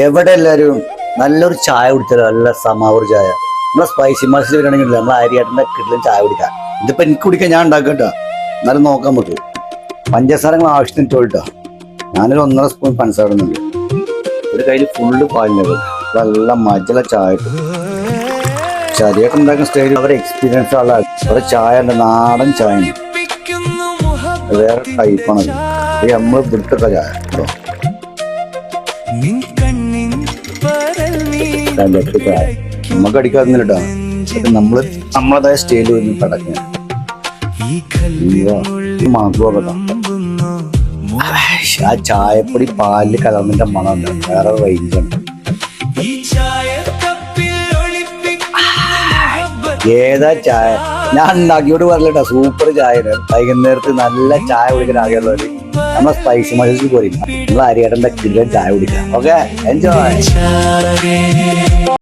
എവിടെ എല്ലാവരും നല്ലൊരു ചായ കുടിച്ചാലോ, നല്ല സമാവൂർ ചായ. നമ്മളെ സ്പൈസി മത്സ്യം വരികയാണെങ്കിൽ നമ്മളെ അരിയാട്ടിന്റെ കിട്ടിലും ചായ കുടിക്കാം. ഇതിപ്പോ എനിക്ക് കുടിക്കാൻ ഞാൻ ഉണ്ടാക്കട്ടോ, എന്നാലും നോക്കാൻ പറ്റും. പഞ്ചസാരങ്ങൾ ആവശ്യത്തിന് ഇട്ടോ. ഞാനൊരു 1.5 സ്പൂൺ പഞ്ചസാര ഇടുന്നുണ്ട്. ഒരു കയ്യിൽ ഫുള്ള് പാലിനത് നല്ല മജല ചായ ഇട്ടു. ശരിയായിട്ട് ഉണ്ടാക്കുന്ന സ്റ്റൈൽ അവരെ എക്സ്പീരിയൻസ് ഉള്ള ഒരു ചായ ഉണ്ട്, നാടൻ ചായ വേറെ ടൈപ്പാണത്. നമ്മൾ ഇവിടുത്തെ ചായ കേട്ടോ. നമുക്ക് അടിക്കാറുന്നില്ല കേട്ടോ. നമ്മളതായ സ്റ്റൈലിൽ വന്ന് കിടക്കുക. ആ ചായപ്പൊടി പാലിൽ കലർന്നിന്റെ മണം ഉണ്ട്, വേറെ റേഞ്ചാണ്. ഏതാ ചായ ഞാൻ ഉണ്ടാക്കിയോട് പറഞ്ഞിട്ടാ, സൂപ്പർ ചായ. വൈകുന്നേരത്ത് നല്ല ചായ കുടിക്കാൻ ആകെയുള്ളവര് നമ്മളെ സ്പൈസി മത്സ്യം പോലും നമ്മൾ അരിയാട്ടന്റെ കിലോ ചായ കുടിക്കാം. Okay, enjoy.